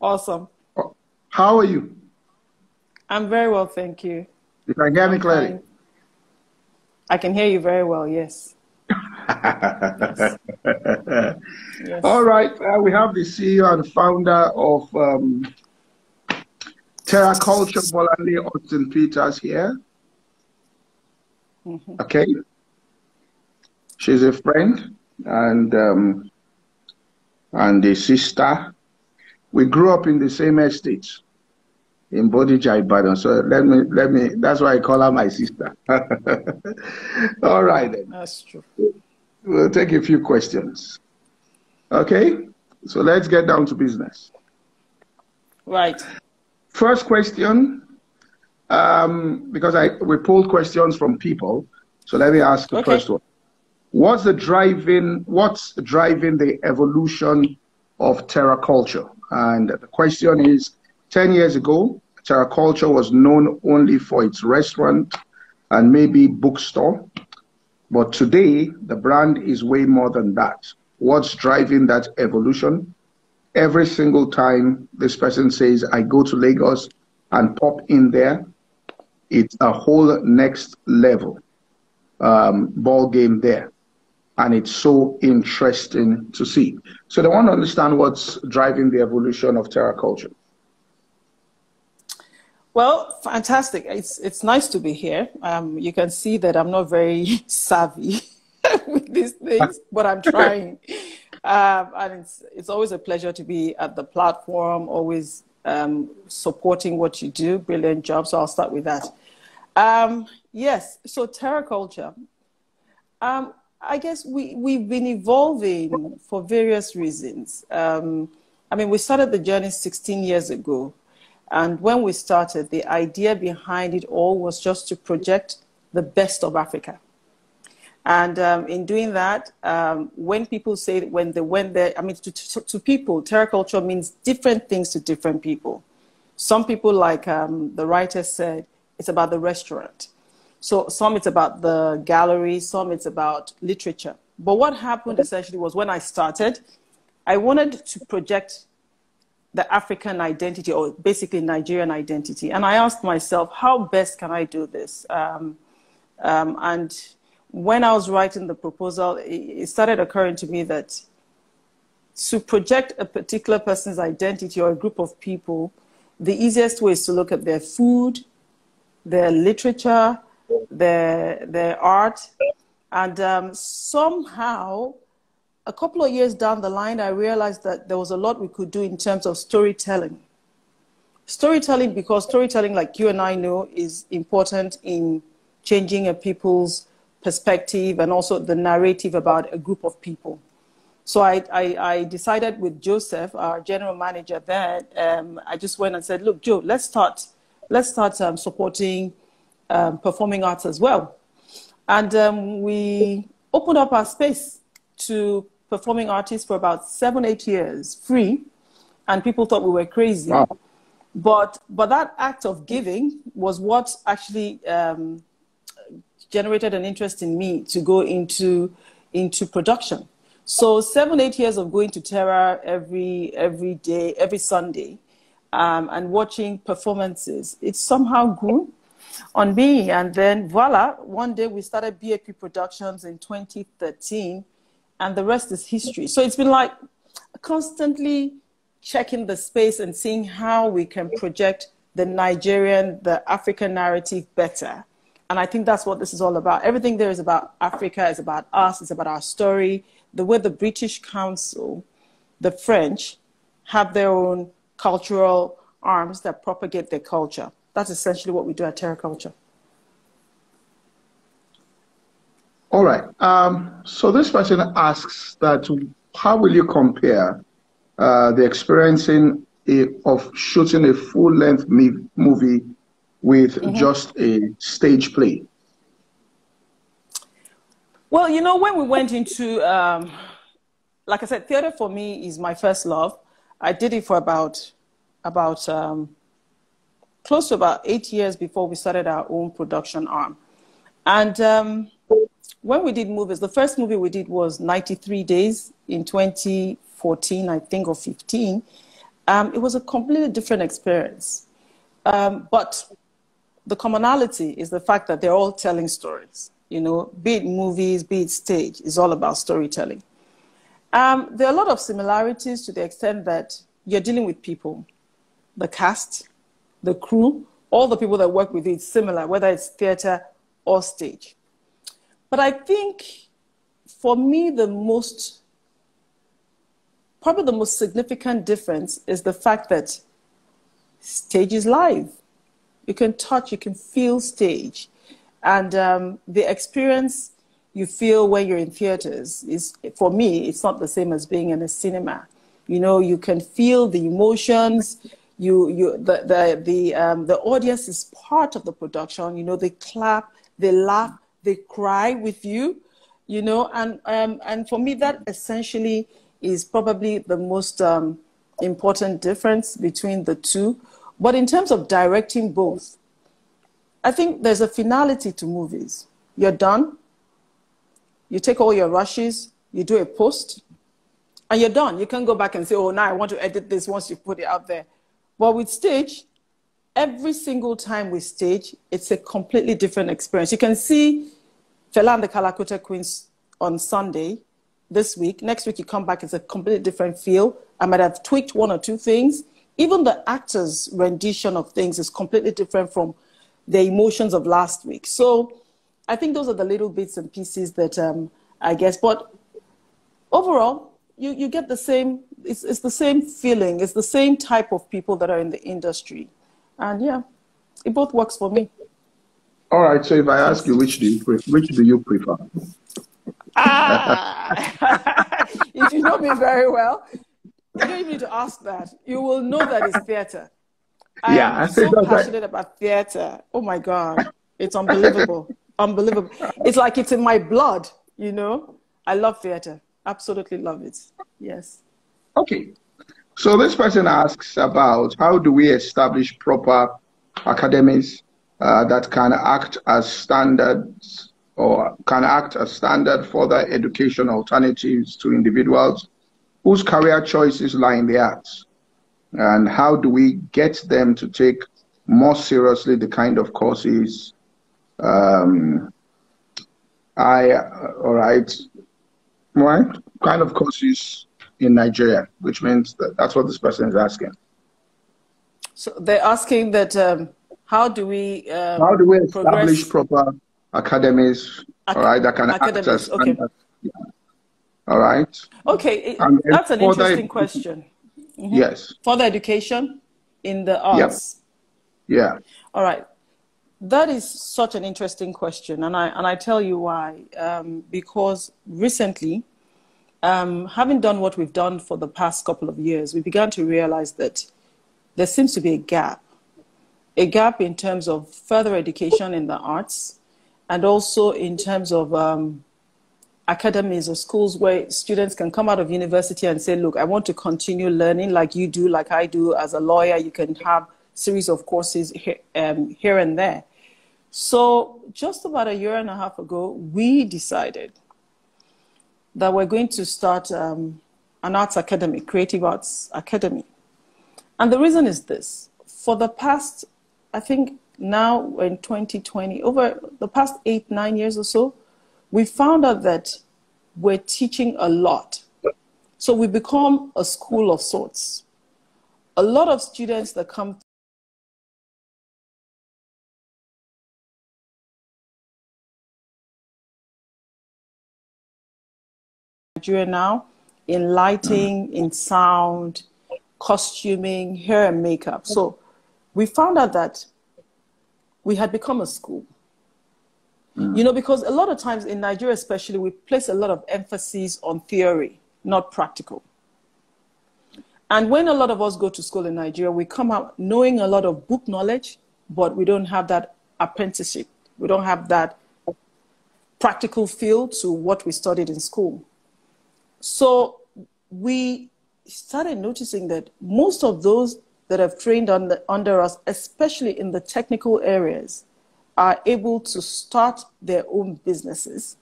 Awesome. How are you? I'm very well, thank you. You can hear me I'm clearly. fine. I can hear you very well, yes. Yes. All Yes. right. We have the CEO and founder of Terra Culture, Bolanle, Austen Peters here. Hmm. Okay. She's a friend and a sister. We grew up in the same estate in Bodija, Ibadan. So that's why I call her my sister. All right then. That's true. We'll take a few questions. Okay. So let's get down to business. Right. First question, because we pulled questions from people. So let me ask the Okay. first one. What's driving the evolution of terra culture? And the question is, 10 years ago, terra culture was known only for its restaurant and maybe bookstore. But today, the brand is way more than that. What's driving that evolution? Every single time this person says, I go to Lagos and pop in there, it's a whole next level ball game there. And it's so interesting to see. So they want to understand what's driving the evolution of terra culture. Well, fantastic. It's nice to be here. You can see that I'm not very savvy with these things, but I'm trying. And it's always a pleasure to be at the platform, always supporting what you do. Brilliant job. So I'll start with that. Yes, so terra culture. I guess we've been evolving for various reasons. I mean, we started the journey 16 years ago. And when we started, the idea behind it all was just to project the best of Africa. And in doing that, when people say when they went there, I mean, to people, terra culture means different things to different people. Some people, like the writer said, it's about the restaurant. So some it's about the gallery, some it's about literature. But what happened essentially was when I started, I wanted to project the African identity, or basically Nigerian identity. And I asked myself, how best can I do this? And when I was writing the proposal, it started occurring to me that to project a particular person's identity or a group of people, the easiest way is to look at their food, their literature, their art. And somehow, a couple of years down the line, I realized that there was a lot we could do in terms of storytelling. Storytelling, because storytelling, like you and I know, is important in changing a people's perspective and also the narrative about a group of people. So I decided with Joseph, our general manager there, I just went and said, look, Joe, let's start supporting performing arts as well. And we opened up our space to performing artists for about 7, 8 years, free, and people thought we were crazy. Wow. But that act of giving was what actually generated an interest in me to go into production. So 7, 8 years of going to Terra every day, every Sunday, and watching performances, it somehow grew on me. And then voila, one day we started BAP Productions in 2013, and the rest is history. So it's been like constantly checking the space and seeing how we can project the Nigerian, the African narrative better. And I think that's what this is all about. Everything there is about Africa, is about us, it's about our story. The way the British Council, the French, have their own cultural arms that propagate their culture. That's essentially what we do at Terra Culture. All right. So this person asks that how will you compare the experiencing of shooting a full-length movie with just a stage play? Well, you know, when we went into, like I said, theater for me is my first love. I did it for about close to about 8 years before we started our own production arm. And when we did movies, the first movie we did was 93 Days in 2014, I think, or 15. It was a completely different experience. But the commonality is the fact that they're all telling stories. You know, be it movies, be it stage, it's all about storytelling. There are a lot of similarities to the extent that you're dealing with people, the cast, the crew, all the people that work with it, similar, whether it's theater or stage. But I think for me, probably the most significant difference is the fact that stage is live. You can touch, you can feel stage. And the experience you feel when you're in theaters is, for me, it's not the same as being in a cinema. You know, you can feel the emotions. The audience is part of the production. You know, they clap, they laugh, they cry with you. You know, and for me, that essentially is probably the most important difference between the two. But in terms of directing both, I think there's a finality to movies. You're done. You take all your rushes, you do a post, and you're done. You can't go back and say, oh, now I want to edit this once you put it out there. But with stage, every single time we stage, it's a completely different experience. You can see Fela and the Kalakuta Queens on Sunday this week. Next week, you come back, it's a completely different feel. I might have tweaked one or two things. Even the actor's rendition of things is completely different from the emotions of last week. So I think those are the little bits and pieces that I guess, but overall, you get the same, it's the same feeling, it's the same type of people that are in the industry. And yeah, it both works for me. All right, so if I ask you, which do you prefer? If you know me very well, you don't even need to ask that. You will know that it's theater. I am so passionate about theater. Oh my God, it's unbelievable. Unbelievable. It's like it's in my blood, you know. I love theater. Absolutely love it. Yes. Okay. So this person asks about how do we establish proper academies that can act as standards or can act as standard further education alternatives to individuals whose career choices lie in the arts? And how do we get them to take more seriously the kind of courses kind of courses in Nigeria, which means that's what this person is asking. So they're asking that how do we establish proper academies, all right, that can act as standard. Yeah. All right. Okay, that's an interesting question. Mm-hmm. Yes. Further education in the arts. Yep. Yeah. All right. That is such an interesting question, and I tell you why. Because recently, having done what we've done for the past couple of years, we began to realize that there seems to be a gap in terms of further education in the arts, and also in terms of academies or schools where students can come out of university and say, look, I want to continue learning like you do, like I do as a lawyer. You can have series of courses here and there. So just about a year and a half ago, we decided that we're going to start an arts academy, creative arts academy. And the reason is this. For the past, I think now in 2020, over the past 8-9 years or so, we found out that we're teaching a lot. So we become a school of sorts. A lot of students that come Nigeria now in lighting, in sound, costuming, hair and makeup. So we found out that we had become a school. You know, because a lot of times in Nigeria especially, we place a lot of emphasis on theory, not practical. And when a lot of us go to school in Nigeria, we come out knowing a lot of book knowledge, but we don't have that apprenticeship. We don't have that practical feel to what we studied in school. So we started noticing that most of those that have trained under us, especially in the technical areas, are able to start their own businesses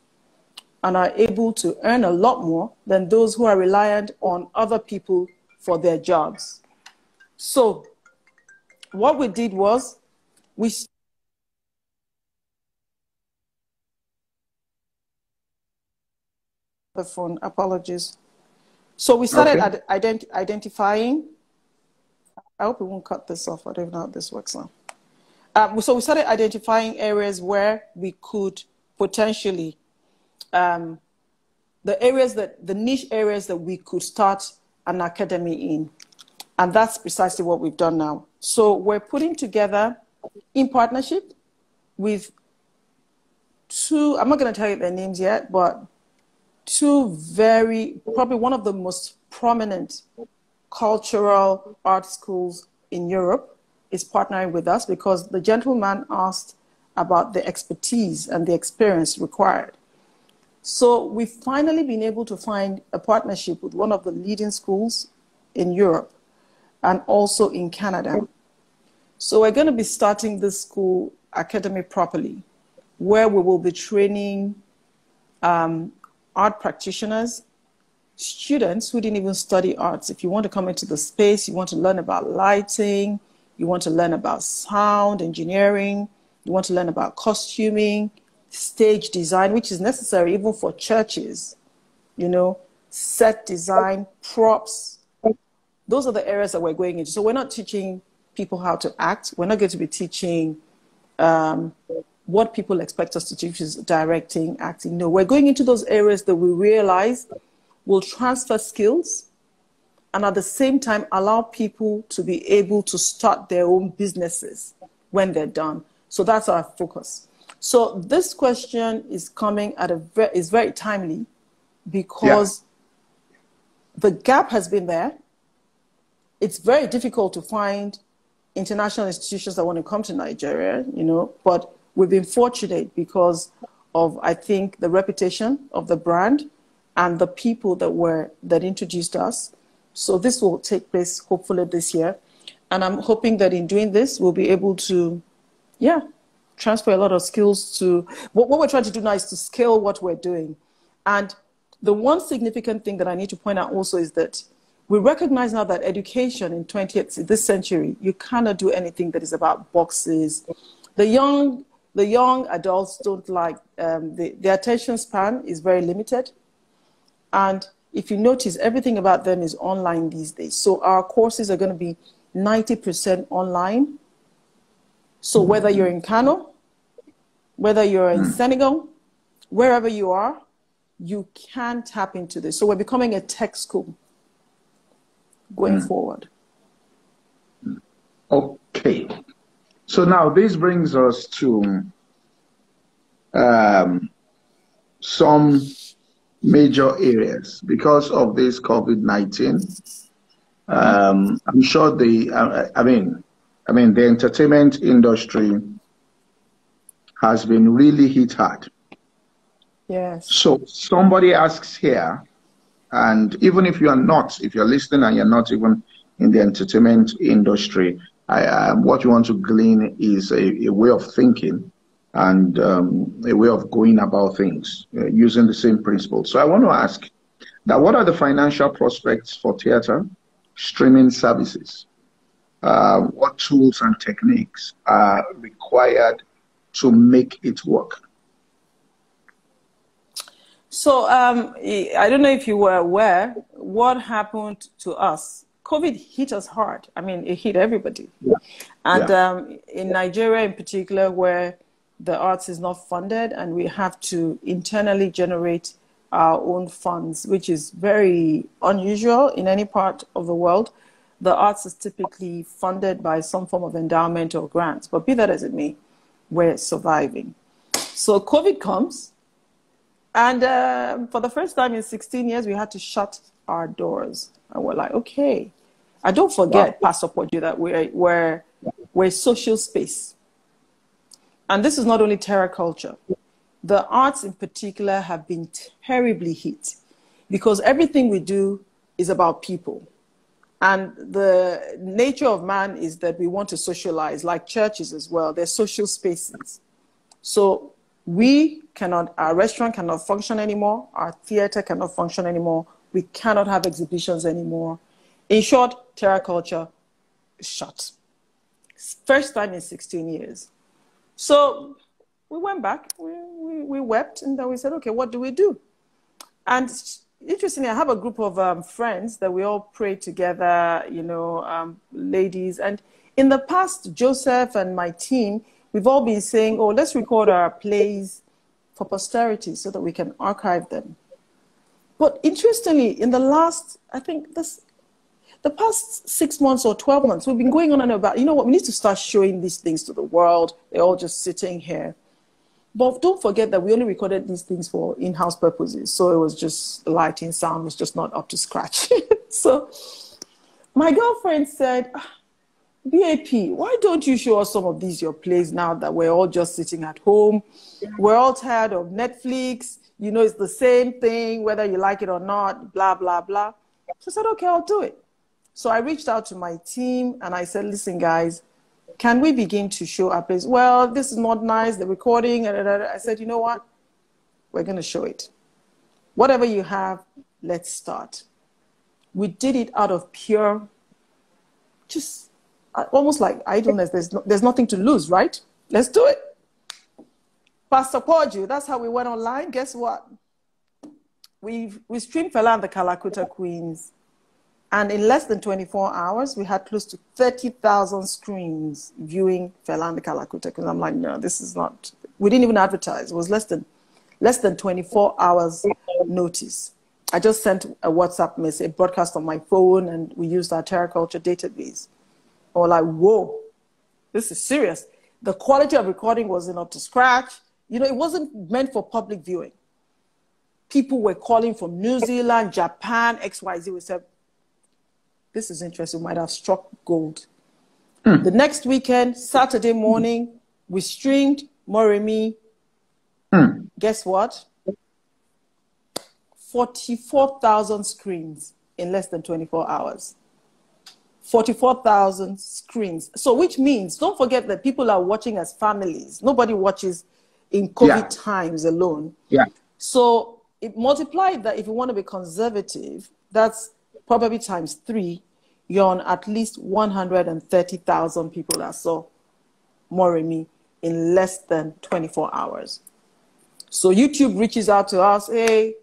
and are able to earn a lot more than those who are reliant on other people for their jobs. So what we did was we the phone, apologies. So we started identifying. I hope we won't cut this off. I don't know how this works now. So we started identifying areas where we could potentially, the niche areas that we could start an academy in. And that's precisely what we've done now. So we're putting together, in partnership with two, I'm not going to tell you their names yet, but two probably one of the most prominent cultural art schools in Europe is partnering with us, because the gentleman asked about the expertise and the experience required. So we've finally been able to find a partnership with one of the leading schools in Europe and also in Canada. So we're going to be starting this school academy properly, where we will be training art practitioners, students who didn't even study arts. If you want to come into the space, you want to learn about lighting, you want to learn about sound engineering, you want to learn about costuming, stage design, which is necessary even for churches, you know, set design, props. Those are the areas that we're going into. So we're not teaching people how to act. We're not going to be teaching what people expect us to teach, which is directing, acting. No, we're going into those areas that we realize will transfer skills and at the same time allow people to be able to start their own businesses when they're done. So that's our focus. So this question is coming at is very timely, because the gap has been there. It's very difficult to find international institutions that want to come to Nigeria, you know, but we've been fortunate because of, I think, the reputation of the brand and the people that introduced us. So this will take place hopefully this year. And I'm hoping that in doing this, we'll be able to, transfer a lot of skills to, what we're trying to do now is to scale what we're doing. And the one significant thing that I need to point out also is that we recognize now that education in this century, you cannot do anything that is about boxes. The young adults don't like, their attention span is very limited. And if you notice, everything about them is online these days. So our courses are going to be 90% online. So whether you're in Kano, whether you're in Senegal, wherever you are, you can tap into this. So we're becoming a tech school going forward. Okay. So now this brings us to some major areas. Because of this COVID-19, I'm sure the entertainment industry has been really hit hard. Yes. So somebody asks here, and even if you're listening and you're not even in the entertainment industry, what you want to glean is a way of thinking and a way of going about things using the same principles. So I want to ask that, what are the financial prospects for theater streaming services? What tools and techniques are required to make it work? So I don't know if you were aware what happened to us. COVID hit us hard. I mean, it hit everybody. Yeah. And in Nigeria in particular, where the arts is not funded and we have to internally generate our own funds, which is very unusual in any part of the world. The arts is typically funded by some form of endowment or grants, but be that as it may, we're surviving. So COVID comes, and for the first time in 16 years, we had to shut our doors. And we're like, okay. And don't forget, Pastor Poju, that we're a social space. And this is not only terror culture. The arts in particular have been terribly hit because everything we do is about people. And the nature of man is that we want to socialize, like churches as well. They're social spaces. So our restaurant cannot function anymore. Our theater cannot function anymore. We cannot have exhibitions anymore. In short, terror culture shut. First time in 16 years. So we went back, we wept, and then we said, okay, what do we do? And interestingly, I have a group of friends that we all pray together, you know, ladies. And in the past, Joseph and my team, we've all been saying, oh, let's record our plays for posterity so that we can archive them. But interestingly, in the last, I think the past 6 months or 12 months, we've been going on and about, you know what, we need to start showing these things to the world. They're all just sitting here. But don't forget that we only recorded these things for in-house purposes. So it was just lighting, sound was just not up to scratch. So my girlfriend said, BAP, why don't you show us some of these your plays now that we're all just sitting at home? We're all tired of Netflix. You know, it's the same thing, whether you like it or not, blah, blah, blah. So I said, okay, I'll do it. So I reached out to my team and I said, listen, guys, can we begin to show our plays? Well, this is not nice, the recording. I said, you know what? We're going to show it. Whatever you have, let's start. We did it out of pure, just almost like idleness. There's nothing to lose, right? Let's do it. Pastor Porju, that's how we went online. Guess what? We streamed Fela and the Kalakuta Queens. And in less than 24 hours, we had close to 30,000 screens viewing Fela and the Kalakuta. Because I'm like, no, this is not. We didn't even advertise. It was less than 24 hours notice. I just sent a WhatsApp message, a broadcast on my phone, and we used our Terra Culture database. I was like, whoa, this is serious. The quality of recording wasn't up to scratch. You know, it wasn't meant for public viewing. People were calling from New Zealand, Japan, XYZ. We said, this is interesting. We might have struck gold. The next weekend, Saturday morning, we streamed Moremi. Guess what? 44,000 screens in less than 24 hours. 44,000 screens. So which means, don't forget that people are watching as families. Nobody watches in COVID times alone. Yeah. So it multiplied that if you want to be conservative, that's probably times 3. You're on at least 130,000 people that saw Moremi in less than 24 hours. So YouTube reaches out to us, hey,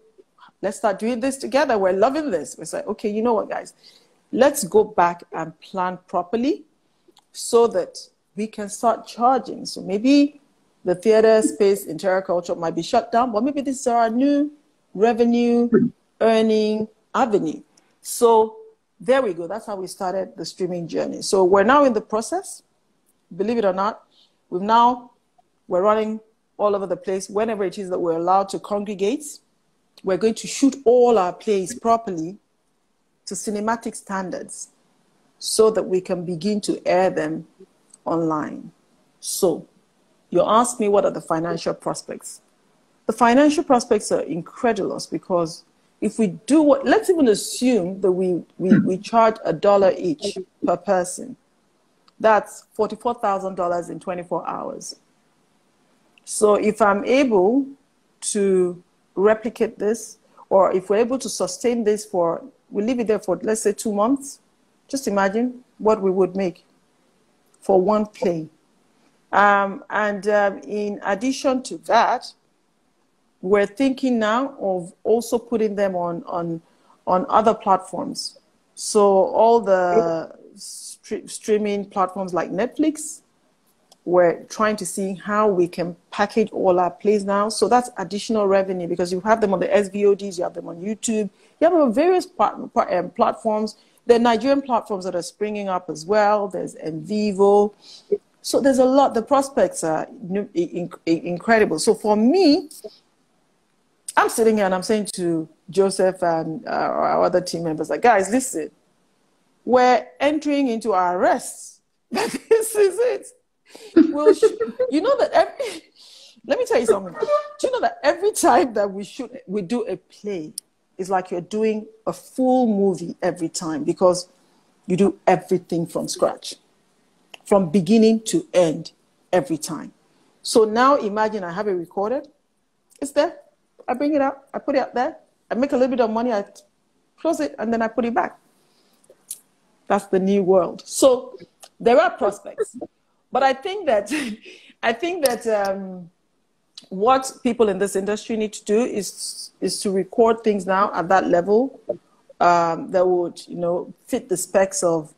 let's start doing this together. We're loving this. We say, okay, you know what, guys? Let's go back and plan properly so that we can start charging. So maybe the theater space in Terra Culture might be shut down, but maybe this is our new revenue earning avenue. So there we go. That's how we started the streaming journey. So we're now in the process. Believe it or not, we're running all over the place. Whenever it is that we're allowed to congregate, we're going to shoot all our plays properly to cinematic standards so that we can begin to air them online. So you asked me, what are the financial prospects? The financial prospects are incredulous because if we do what, let's even assume that we charge $1 each per person. That's $44,000 in 24 hours. So if I'm able to replicate this, or if we're able to sustain this for, we leave it there for, let's say, 2 months, just imagine what we would make for one play. In addition to that, we're thinking now of also putting them on other platforms. So all the streaming platforms like Netflix, we're trying to see how we can package all our plays now. So that's additional revenue because you have them on the SVODs, you have them on YouTube, you have them on various platforms. There are Nigerian platforms that are springing up as well. There's Envivo. So there's a lot. The prospects are incredible. So for me, I'm sitting here and I'm saying to Joseph and our other team members, like, guys, listen, we're entering into our arrests. This is it. You know that let me tell you something. Do you know that every time that we do a play, it's like you're doing a full movie every time because you do everything from scratch, from beginning to end every time. So now imagine I have it recorded. It's there. I bring it out. I put it out there. I make a little bit of money. I close it, and then I put it back. That's the new world. So there are prospects. But I think that, what people in this industry need to do is to record things now at that level that would, fit the specs of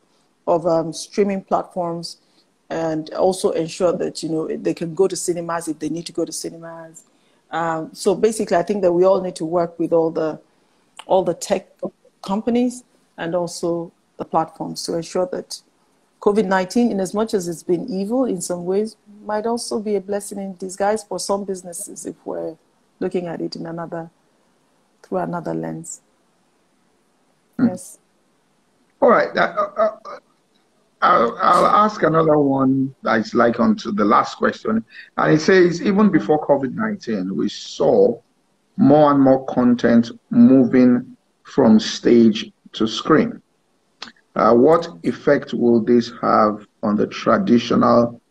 streaming platforms, and also ensure that, they can go to cinemas if they need to go to cinemas. So basically, I think that we all need to work with all the tech companies and also the platforms to ensure that COVID-19, in as much as it's been evil in some ways, might also be a blessing in disguise for some businesses if we're looking at it through another lens. Yes. All right. I'll ask another one that's like onto the last question. And it says, even before COVID-19, we saw more and more content moving from stage to screen. What effect will this have on the traditional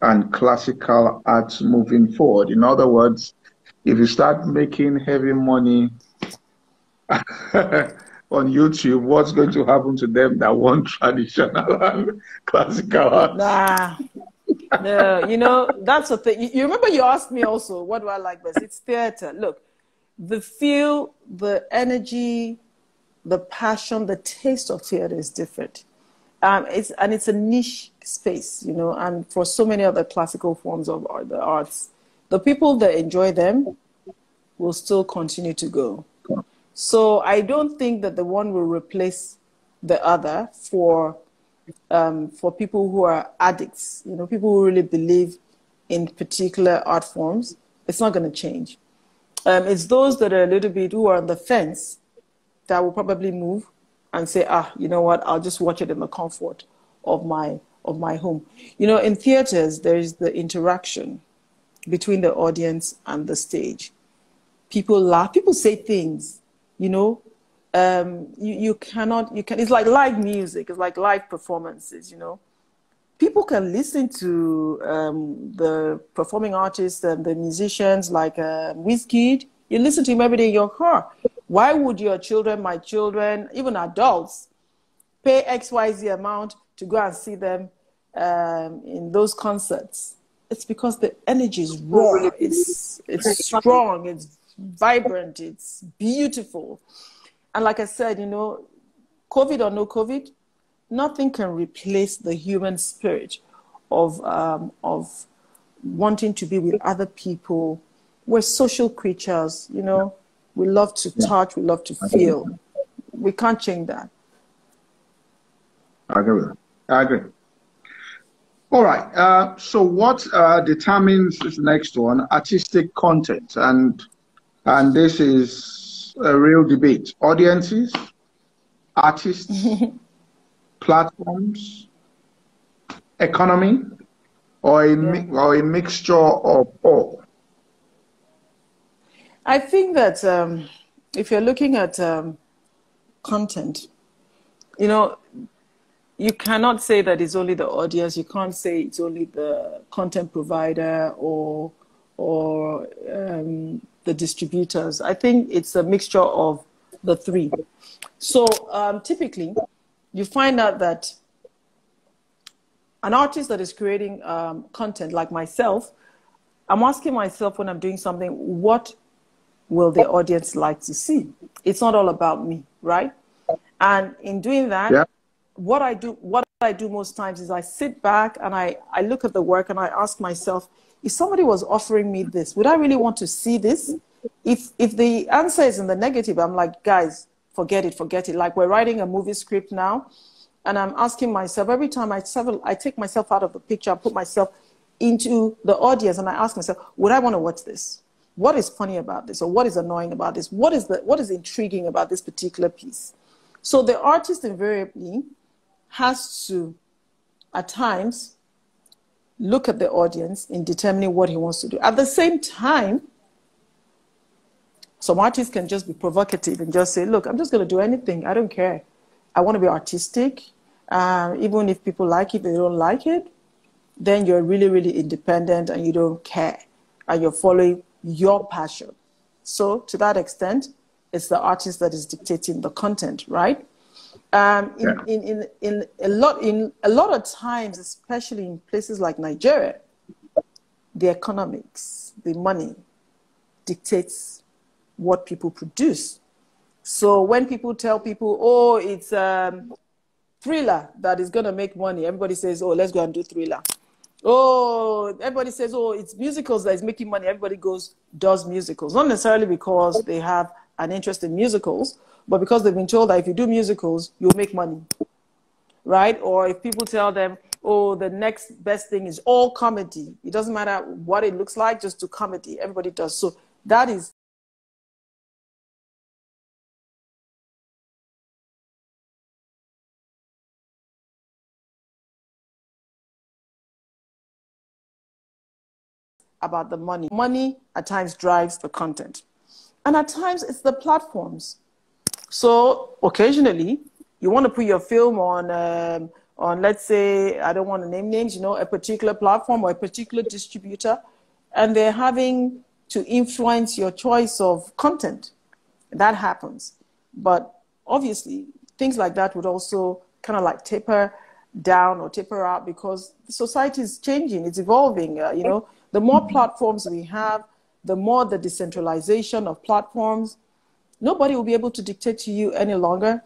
and classical arts moving forward? In other words, if you start making heavy money on YouTube, what's going to happen to them that want traditional and classical arts? No, that's the thing. You remember you asked me also, what do I like best? It's theater. Look, the feel, the energy, the passion, the taste of theater is different. It's a niche space, and for so many other classical forms of the arts, the people that enjoy them will still continue to go. So I don't think that the one will replace the other for people who are addicts, people who really believe in particular art forms. It's not going to change. It's those that are a little bit who are on the fence that will probably move and say, you know what, I'll just watch it in the comfort of my home. In theaters, there is the interaction between the audience and the stage. People laugh, people say things, you can, it's like live music, it's like live performances, People can listen to the performing artists and the musicians like Wizkid. You listen to him every day in your car. Why would your children, my children, even adults, pay XYZ amount to go and see them in those concerts? It's because the energy is raw, it's strong, it's vibrant, it's beautiful. And like I said, COVID or no COVID, nothing can replace the human spirit of wanting to be with other people. We're social creatures, We love to touch, we love to feel. We can't change that. I agree. All right. So what determines this next one? Artistic content. And this is a real debate. Audiences, artists, platforms, economy, or a mixture of all? I think that if you're looking at content, you cannot say that it's only the audience. You can't say it's only the content provider or the distributors. I think it's a mixture of the three. So typically, you find out that an artist that is creating content like myself, I'm asking myself when I'm doing something, what will the audience like to see? It's not all about me, right? And in doing that, what I do most times is I sit back and I look at the work and I ask myself, if somebody was offering me this, would I really want to see this? If the answer is in the negative, I'm like, guys, forget it. Like we're writing a movie script now, and I'm asking myself, every time I take myself out of the picture, I put myself into the audience and I ask myself, would I want to watch this? What is funny about this? Or what is annoying about this? What is intriguing about this particular piece? So the artist invariably has to, at times, look at the audience in determining what he wants to do. At the same time, some artists can just be provocative and just say, look, I'm just going to do anything. I don't care. I want to be artistic. Even if people like it, they don't like it, then you're really, really independent and you don't care. And you're following your passion. So to that extent, it's the artist that is dictating the content, right? Yeah. In a lot of times, especially in places like Nigeria, the economics, the money dictates what people produce. So when people tell people, oh, it's thriller that is going to make money, everybody says, oh, let's go and do thriller. Oh, everybody says, oh, it's musicals that is making money. Everybody does musicals. Not necessarily because they have an interest in musicals, but because they've been told that if you do musicals, you'll make money, right? Or if people tell them, oh, the next best thing is all comedy. It doesn't matter what it looks like, just do comedy. Everybody does. So that is about the money. Money at times drives the content. And at times it's the platforms. So occasionally you want to put your film on, let's say, I don't want to name names, a particular platform or a particular distributor, and they're having to influence your choice of content. That happens. But obviously things like that would also kind of like taper down or taper out because society is changing, it's evolving, The more platforms we have, the more the decentralization of platforms. Nobody will be able to dictate to you any longer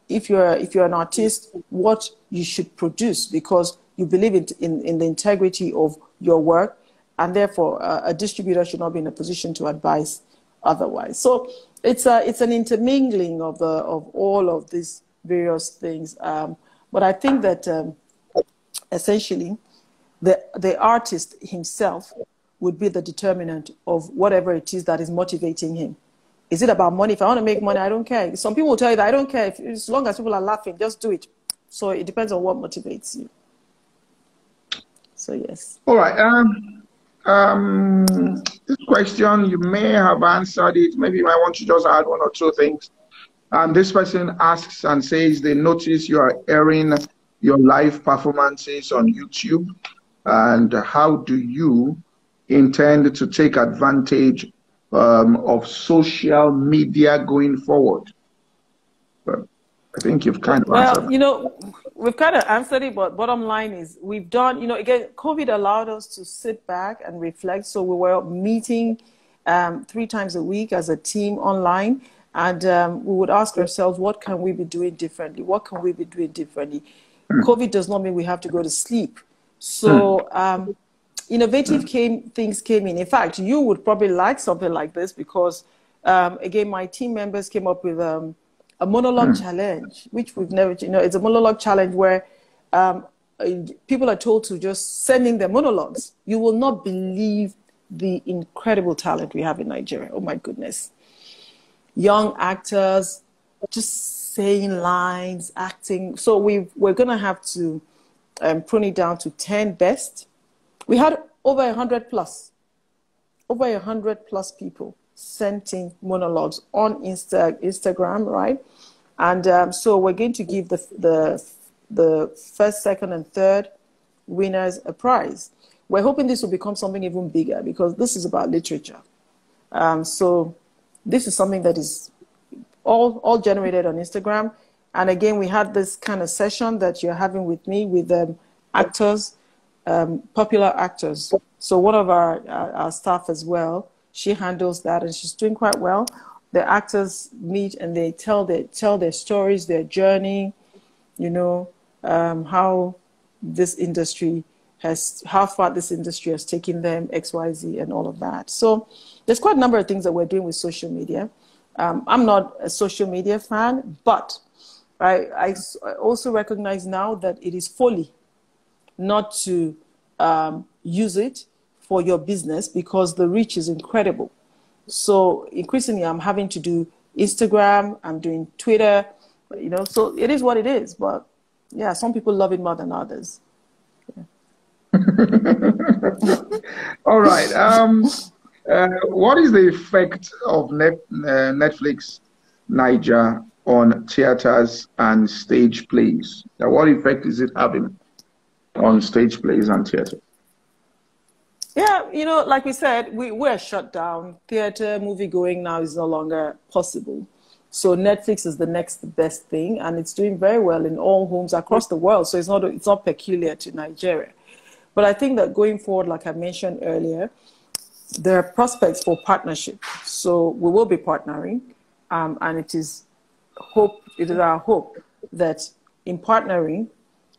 if you're an artist what you should produce because you believe in the integrity of your work, and therefore a distributor should not be in a position to advise otherwise. So it's an intermingling of all of these various things. But I think that essentially the artist himself would be the determinant of whatever it is that is motivating him. Is it about money? If I want to make money, I don't care. Some people will tell you that I don't care. As long as people are laughing, just do it. So it depends on what motivates you. So yes. All right. This question, you may have answered it. Maybe you might want to just add one or two things. This person asks and says they notice you are airing your live performances on YouTube. And how do you intend to take advantage of social media going forward? But I think you've kind of answered. We've kind of answered it, but bottom line is we've done, again, COVID allowed us to sit back and reflect. So we were meeting 3 times a week as a team online. And we would ask ourselves, what can we be doing differently? What can we be doing differently? COVID does not mean we have to go to sleep. So innovative things came in. In fact, you would probably like something like this because, again, my team members came up with a monologue challenge, which we've never, it's a monologue challenge where people are told to just send in their monologues. You will not believe the incredible talent we have in Nigeria. Oh, my goodness. Young actors just saying lines, acting. So we're going to have to prune it down to 10 best. We had over 100 plus people sent in monologues on Instagram, right? And so we're going to give the first, second, and third winners a prize. We're hoping this will become something even bigger because this is about literature. So this is something that is all generated on Instagram. And again, we had this kind of session that you're having with me with actors, popular actors. So one of our staff as well, she handles that and she's doing quite well. The actors meet and they tell their stories, their journey, how this industry how far this industry has taken them, XYZ, and all of that. So there's quite a number of things that we're doing with social media. I'm not a social media fan, but I also recognize now that it is folly not to use it for your business because the reach is incredible. So increasingly, I'm having to do Instagram, I'm doing Twitter, so it is what it is. But yeah, some people love it more than others. Yeah. All right. What is the effect of Netflix, Nyjah, on theaters and stage plays? What effect is it having on stage plays and theater? Yeah, like we said, we're shut down. Theater, movie going now is no longer possible. So Netflix is the next best thing, and it's doing very well in all homes across the world. So it's not peculiar to Nigeria. But I think that going forward, like I mentioned earlier, there are prospects for partnership. So we will be partnering, and it is our hope that in partnering,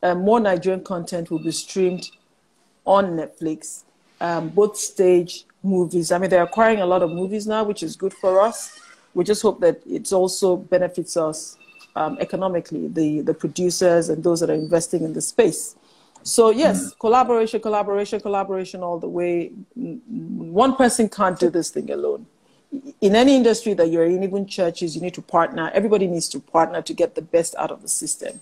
more Nigerian content will be streamed on Netflix, both stage movies. I mean, they're acquiring a lot of movies now, which is good for us. We just hope that it also benefits us economically, the producers and those that are investing in the space. So yes, collaboration all the way. One person can't do this thing alone. In any industry that you're in, even churches, you need to partner. Everybody needs to partner to get the best out of the system.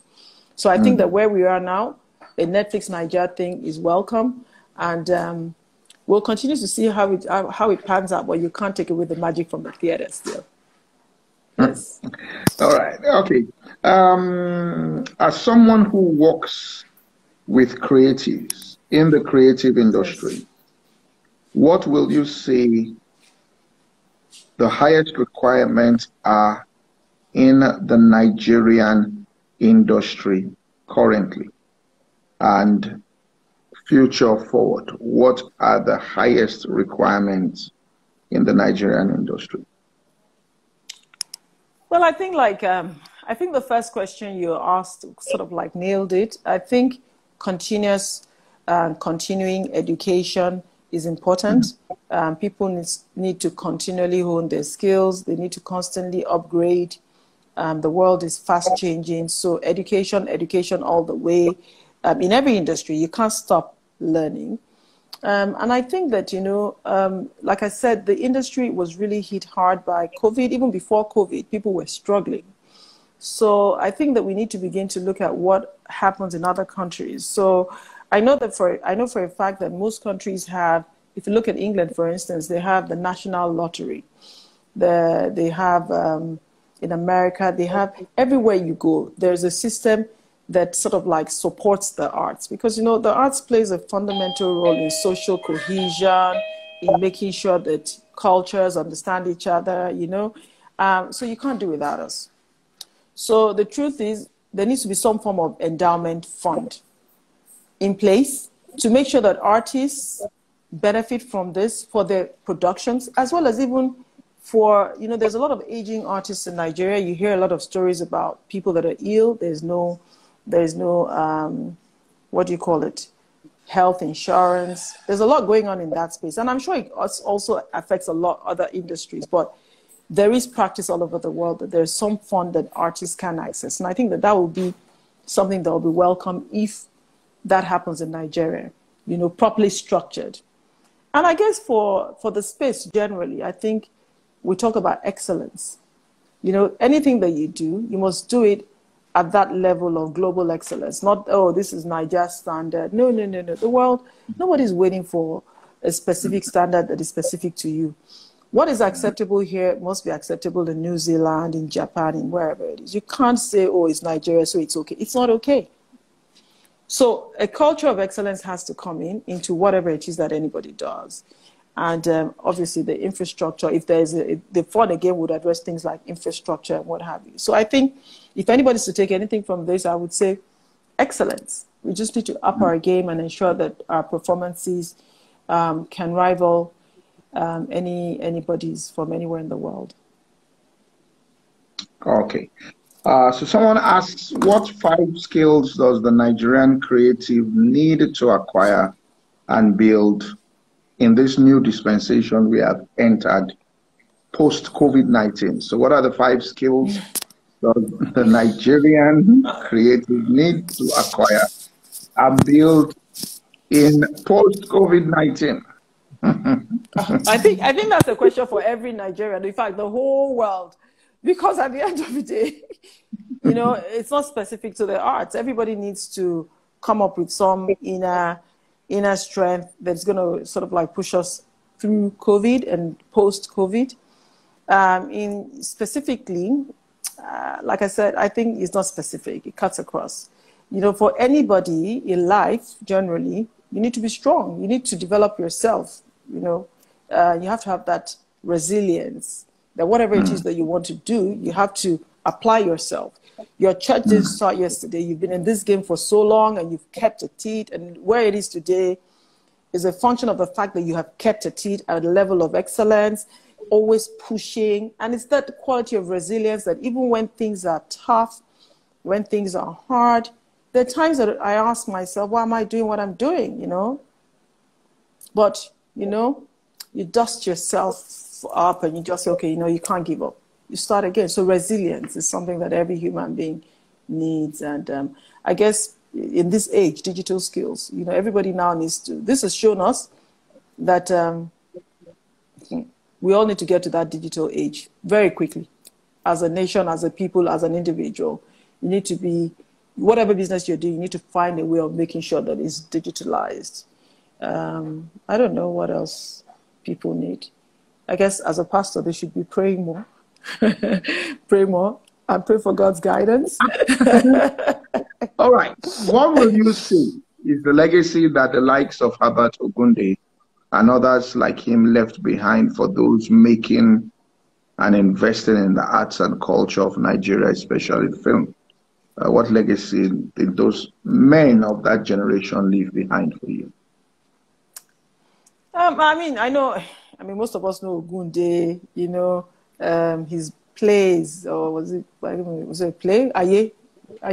So I think that where we are now, the Netflix Nyjah thing is welcome, and we'll continue to see how it pans out. But you can't take away the magic from the theater still. Yes. All right. Okay. As someone who works with creatives in the creative industry, yes, what will you say the highest requirements are in the Nigerian industry currently and future forward? What are the highest requirements in the Nigerian industry? Well, I think I think the first question you asked sort of like nailed it. I think continuous continuing education is important. People need to continually hone their skills. They need to constantly upgrade. The world is fast changing. So education all the way. In every industry, you can't stop learning. And I think that, like I said, the industry was really hit hard by COVID. Even before COVID, people were struggling. So I think that we need to begin to look at what happens in other countries. So I know for a fact that most countries have, if you look at England, for instance, they have the national lottery. They have, in America, they have, everywhere you go, there's a system that sort of like supports the arts, because the arts plays a fundamental role in social cohesion, in making sure that cultures understand each other, so you can't do without us. So the truth is there needs to be some form of endowment fund in place to make sure that artists benefit from this for their productions, as well as even for, there's a lot of aging artists in Nigeria. You hear a lot of stories about people that are ill. There's no what do you call it, health insurance. There's a lot going on in that space, and I'm sure it also affects a lot of other industries, but there is practice all over the world that there's some fund that artists can access, and I think that will be something that will be welcome if that happens in Nigeria, properly structured. And I guess for the space generally, I think we talk about excellence. Anything that you do, you must do it at that level of global excellence, not, oh, this is Nyjah standard. No. The world, nobody's waiting for a specific standard that is specific to you. What is acceptable here must be acceptable in New Zealand, in Japan, in wherever it is. You can't say, oh, it's Nigeria, so it's okay. It's not okay. So a culture of excellence has to come into whatever it is that anybody does. And obviously the infrastructure, if there's the fund again would address things like infrastructure and what have you. So I think if anybody's to take anything from this, I would say excellence. We just need to up our game and ensure that our performances can rival anybody's from anywhere in the world. Okay. So someone asks, what 5 skills does the Nigerian creative need to acquire and build in this new dispensation we have entered post-COVID-19? So what are the 5 skills that the Nigerian creative need to acquire and build in post-COVID-19? I think that's a question for every Nigerian, in fact, the whole world, because at the end of the day, it's not specific to the arts. Everybody needs to come up with some inner strength that's going to sort of like push us through COVID and post-COVID. Specifically, like I said, I think it's not specific. It cuts across. For anybody in life, generally, you need to be strong. You need to develop yourself. You have to have that resilience. that whatever it is that you want to do, you have to apply yourself. Your church didn't start yesterday. You've been in this game for so long and you've kept at it. And where it is today is a function of the fact that you have kept at it at a level of excellence, always pushing. And it's that quality of resilience that even when things are tough, when things are hard, there are times that I ask myself, why am I doing what I'm doing, you know? But, you know, you dust yourself up and you just say, okay, you know, you can't give up. You start again. So resilience is something that every human being needs. And I guess in this age, digital skills, you know, everybody now needs to, this has shown us that we all need to get to that digital age very quickly. As a nation, as a people, as an individual, you need to be, whatever business you're doing, you need to find a way of making sure that it's digitalized. I don't know what else people need. I guess as a pastor, they should be praying more. Pray more and pray for God's guidance. All right. What will you say is the legacy that the likes of Herbert Ogunde and others like him left behind for those making and investing in the arts and culture of Nigeria, especially film? What legacy did those men of that generation leave behind for you? I mean, most of us know Ogunde, you know, his plays, or was it a play? Aye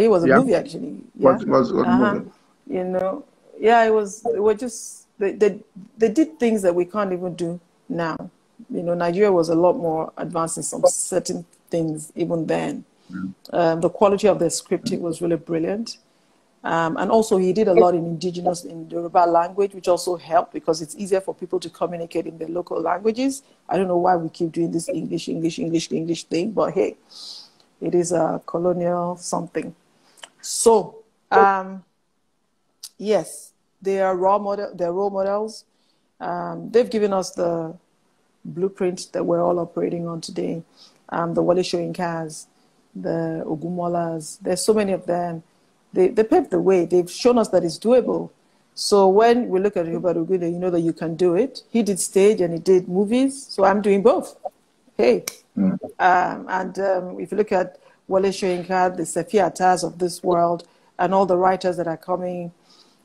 was a movie, actually. Yeah. Was a movie? You know, yeah, it were just, they did things that we can't even do now. You know, Nigeria was a lot more advanced in some certain things even then. The quality of the scripting was really brilliant. And also he did a lot in Yoruba language, which also helped because it's easier for people to communicate in their local languages. I don't know why we keep doing this English thing, but hey, it is a colonial something. So, yes, they are role models. They've given us the blueprint that we're all operating on today. The Wale Soyinkas, the Ogunmolas, there's so many of them. They paved the way. They've shown us that it's doable. So when we look at Herbert Ogunde, you know that you can do it. He did stage and he did movies. So I'm doing both. Hey. If you look at Wale Soyinka, the Sefi Attahs of this world, and all the writers that are coming,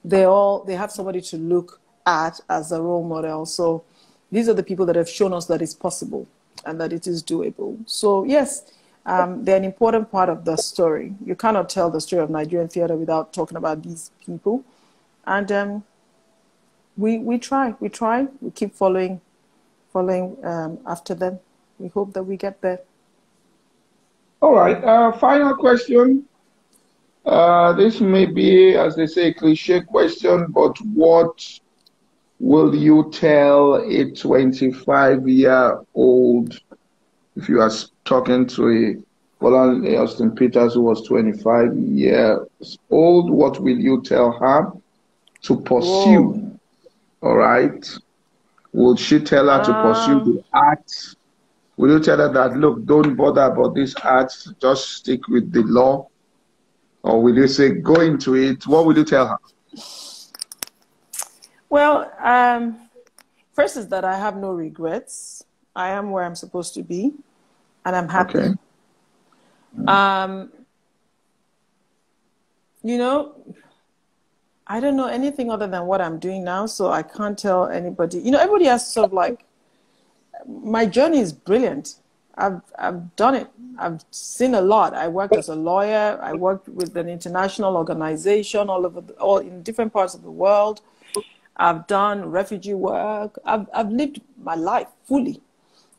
they have somebody to look at as a role model. So these are the people that have shown us that it's possible and that it is doable. So yes, they're an important part of the story. You cannot tell the story of Nigerian theater without talking about these people. And we try, we keep following after them. We hope that we get there. All right, final question. This may be, as they say, a cliche question, but what will you tell a 25-year-old, if you are talking to a Bolanle Austen Peters who was 25 years old, what will you tell her to pursue? Whoa. All right. Will she tell her to pursue the arts? Will you tell her that, look, don't bother about this arts, just stick with the law? Or will you say, go into it? What will you tell her? Well, first is that I have no regrets. I am where I'm supposed to be, and I'm happy. Okay. You know, I don't know anything other than what I'm doing now, so I can't tell anybody. You know, everybody has sort of like, my journey is brilliant. I've done it. I've seen a lot. I worked as a lawyer. I worked with an international organization all in different parts of the world. I've done refugee work. I've lived my life fully.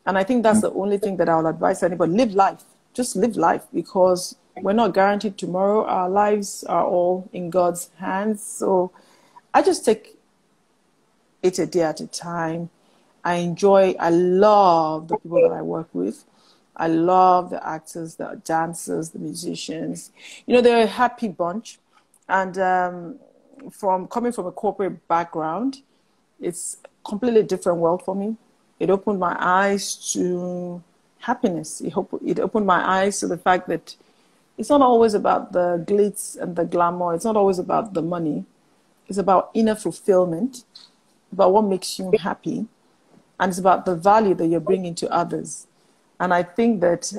And I think that's the only thing that I would advise anybody. Live life. Just live life, because we're not guaranteed tomorrow. Our lives are all in God's hands. So I just take it a day at a time. I love the people that I work with. I love the actors, the dancers, the musicians. You know, they're a happy bunch. And coming from a corporate background, it's a completely different world for me. It opened my eyes to happiness. It opened my eyes to the fact that it's not always about the glitz and the glamour. It's not always about the money. It's about inner fulfillment, about what makes you happy. And it's about the value that you're bringing to others. And I think that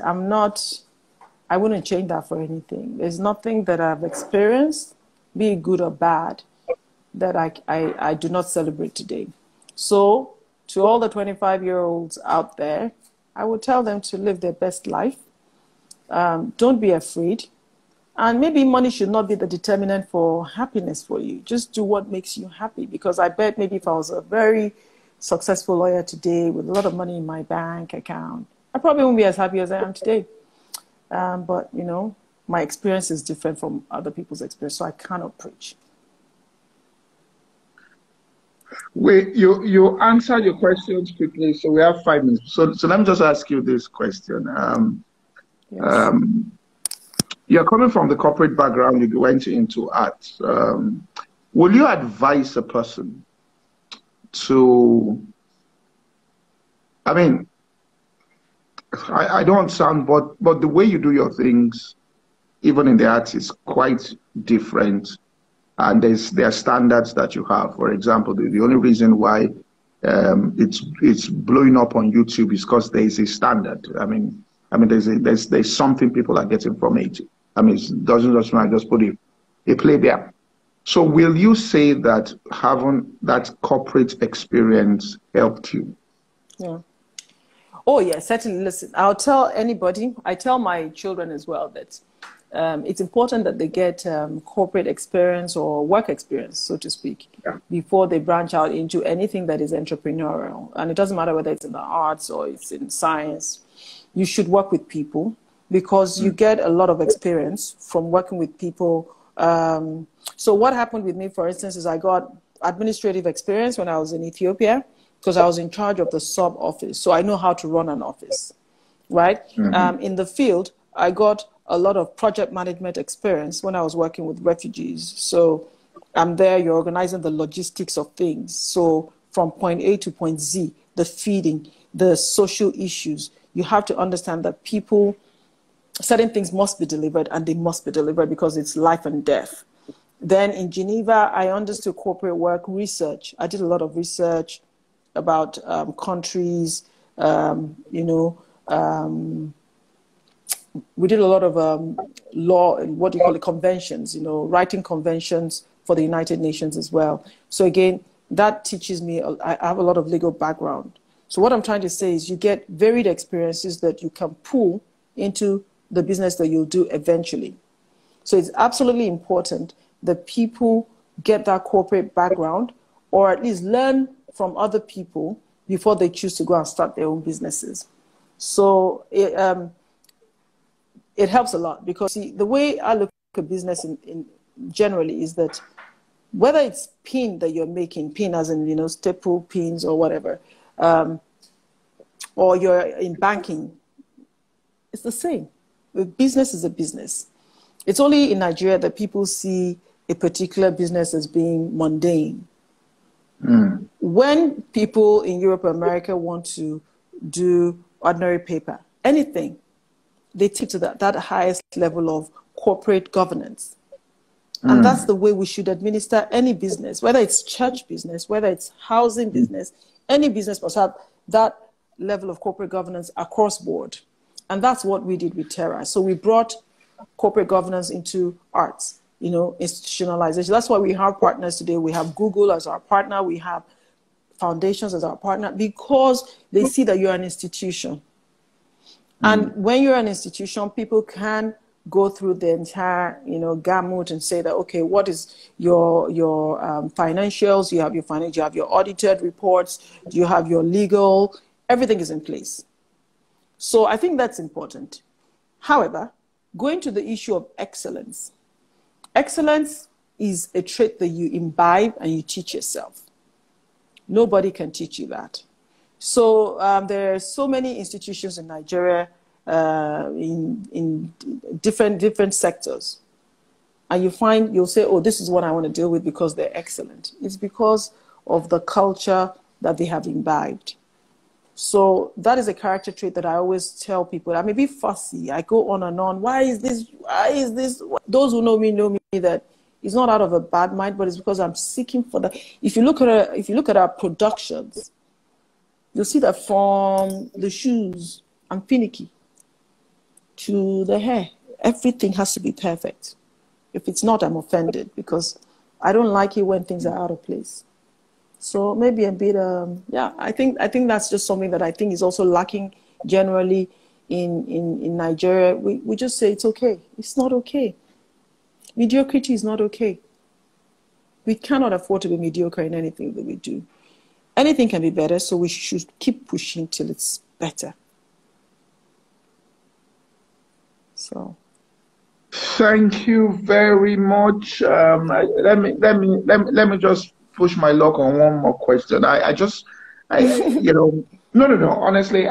I wouldn't change that for anything. There's nothing that I've experienced, be it good or bad, that I do not celebrate today. So to all the 25-year-olds out there, I would tell them to live their best life. Don't be afraid. And maybe money should not be the determinant for happiness for you. Just do what makes you happy. Because I bet maybe if I was a very successful lawyer today with a lot of money in my bank account, I probably won't be as happy as I am today. But, you know, my experience is different from other people's experience, so I cannot preach. You answered your questions quickly, so we have 5 minutes. So let me just ask you this question. Yes. You're coming from the corporate background, you went into art. Will you advise a person to, I mean, I don't understand, but the way you do your things, even in the arts, is quite different. And there are standards that you have. For example, the only reason why it's blowing up on YouTube is because there is a standard. I mean, there's something people are getting from it. I mean, it doesn't just mean I just put a play there. So will you say that having that corporate experience helped you? Yeah. Oh, yeah, certainly. Listen, I'll tell anybody, I tell my children as well that it's important that they get corporate experience or work experience, so to speak, before they branch out into anything that is entrepreneurial. And it doesn't matter whether it's in the arts or it's in science. You should work with people because you get a lot of experience from working with people. So what happened with me, for instance, is I got administrative experience when I was in Ethiopia because I was in charge of the sub office. So I know how to run an office, right? In the field, I got a lot of project management experience when I was working with refugees. So I'm there, you're organizing the logistics of things. So from point A to point Z, the feeding, the social issues, you have to understand that people, certain things must be delivered and they must be delivered because it's life and death. Then in Geneva, I understood corporate work research. I did a lot of research about countries, we did a lot of law, what do you call it, conventions, writing conventions for the United Nations as well. So again, that teaches me, I have a lot of legal background. So what I'm trying to say is you get varied experiences that you can pull into the business that you'll do eventually. So it's absolutely important that people get that corporate background or at least learn from other people before they choose to go and start their own businesses. So it helps a lot because see, the way I look at business in generally is that whether it's pin that you're making, pin as in, staple pins or whatever, or you're in banking, it's the same. The business is a business. It's only in Nigeria that people see a particular business as being mundane. When people in Europe or America want to do ordinary paper, anything, they take to that highest level of corporate governance. And that's the way we should administer any business, whether it's church business, whether it's housing business, any business must have that level of corporate governance across board. And that's what we did with Terra. So we brought corporate governance into arts, institutionalization. That's why we have partners today. We have Google as our partner. We have foundations as our partner because they see that you're an institution. And when you're an institution, people can go through the entire, gamut and say that, okay, what is your financials? You have your financial, you have your audited reports, you have your legal, everything is in place. So I think that's important. However, going to the issue of excellence. Excellence is a trait that you imbibe and you teach yourself. Nobody can teach you that. So there are so many institutions in Nigeria in different sectors. And you'll say, oh, this is what I want to deal with because they're excellent. It's because of the culture that they have imbibed. So that is a character trait that I always tell people. I may be fussy. I go on and on. Why is this? Those who know me that it's not out of a bad mind, but it's because I'm seeking for that. If you look at our productions, you'll see that from the shoes, I'm finicky to the hair. Everything has to be perfect. If it's not, I'm offended because I don't like it when things are out of place. So maybe a bit, yeah, I think that's just something that I think is also lacking generally in Nigeria. We just say it's okay. It's not okay. Mediocrity is not okay. We cannot afford to be mediocre in anything that we do. Anything can be better, so we should keep pushing till it's better. So, thank you very much. Let me just push my luck on one more question. You know, no. Honestly,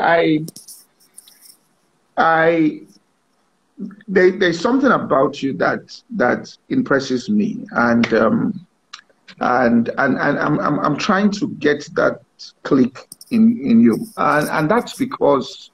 there's something about you that impresses me, and I'm trying to get that click in you, and that's because,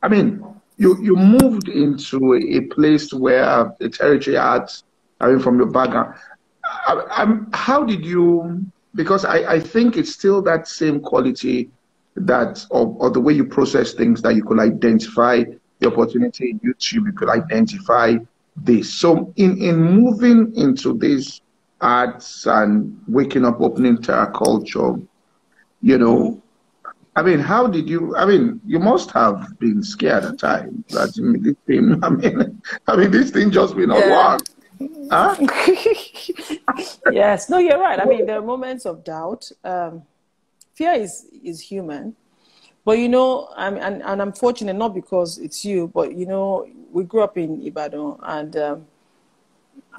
I mean, you moved into a place where the territory arts, I mean, from your background. How did you? Because I think it's still that same quality that or the way you process things, that you could identify the opportunity in YouTube, you could identify this. So in moving into this arts and waking up, opening terror culture, you know, I mean, how did you? I mean, you must have been scared at times that, I mean, this thing. I mean, this thing just will not yeah. work. Huh? Yes, no, you're right. I mean, there are moments of doubt. Fear is human, but you know, and I'm fortunate not because it's you, but you know, we grew up in Ibadan, and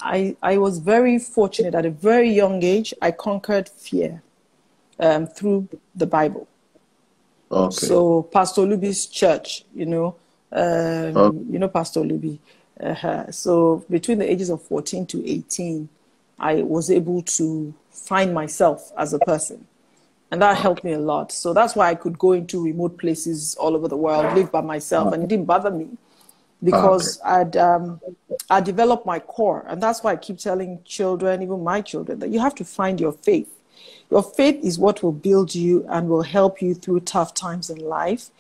I was very fortunate at a very young age. I conquered fear through the Bible. Okay. So Pastor Luby's church, you know Pastor Luby. So between the ages of 14 to 18, I was able to find myself as a person. And that helped me a lot. So that's why I could go into remote places all over the world, live by myself, and it didn't bother me because I developed my core. And that's why I keep telling children, even my children, that you have to find your faith. Your faith is what will build you and will help you through tough times in life.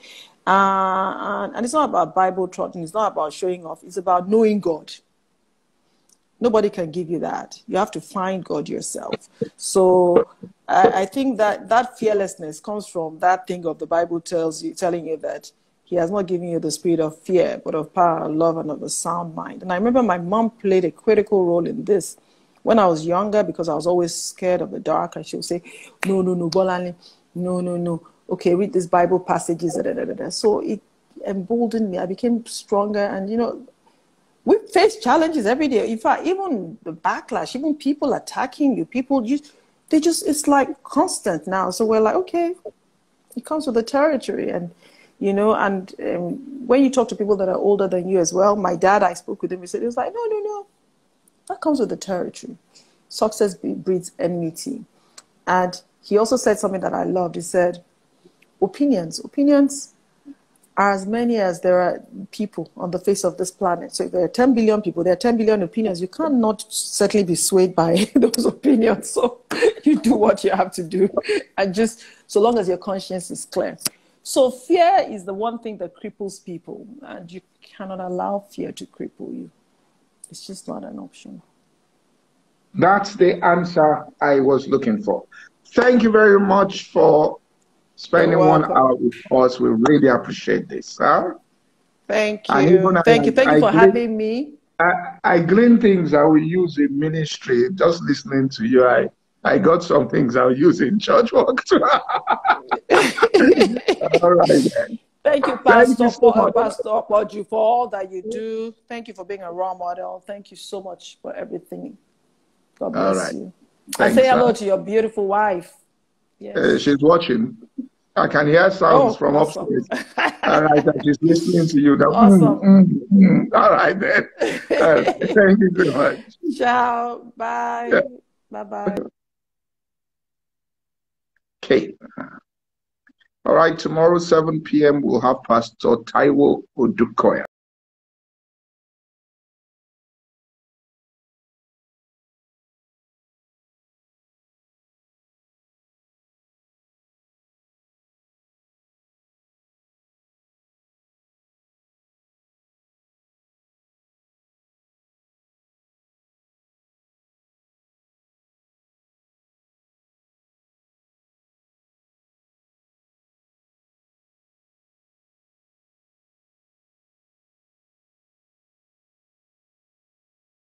And it's not about Bible trotting. It's not about showing off. It's about knowing God. Nobody can give you that. You have to find God yourself. So I think that fearlessness comes from that thing of the Bible telling you that He has not given you the spirit of fear, but of power, love, and of a sound mind. And I remember my mom played a critical role in this. When I was younger, because I was always scared of the dark, and she would say, no, Bolanle, no. Okay, read these Bible passages. So it emboldened me. I became stronger. And, you know, we face challenges every day. In fact, even the backlash, even people attacking you, it's like constant now. So we're like, okay, it comes with the territory. And, you know, and when you talk to people that are older than you as well, my dad, I spoke with him, he was like, no. That comes with the territory. Success breeds enmity. And he also said something that I loved. He said, opinions are as many as there are people on the face of this planet. So if there are 10 billion people, there are 10 billion opinions. You cannot certainly be swayed by those opinions. So you do what you have to do. And just so long as your conscience is clear. So fear is the one thing that cripples people. And you cannot allow fear to cripple you. It's just not an option. That's the answer I was looking for. Thank you very much for spending 1 hour with us. We really appreciate this. Huh? Thank you. Thank you for having me. I glean things I will use in ministry. Just listening to you, I got some things I'll use in church work too. All right, then. Thank you, Pastor Poju, for all that you do. Thank you for being a role model. Thank you so much for everything. God bless you. Thanks, and say hello to your beautiful wife. Yes. She's watching. I can hear sounds from upstairs. All right, she's listening to you. Awesome. All right, then. Thank you very much. Ciao. Bye. Yeah. Bye-bye. Okay. All right, tomorrow, 7 p.m., we'll have Pastor Taiwo Odukoya.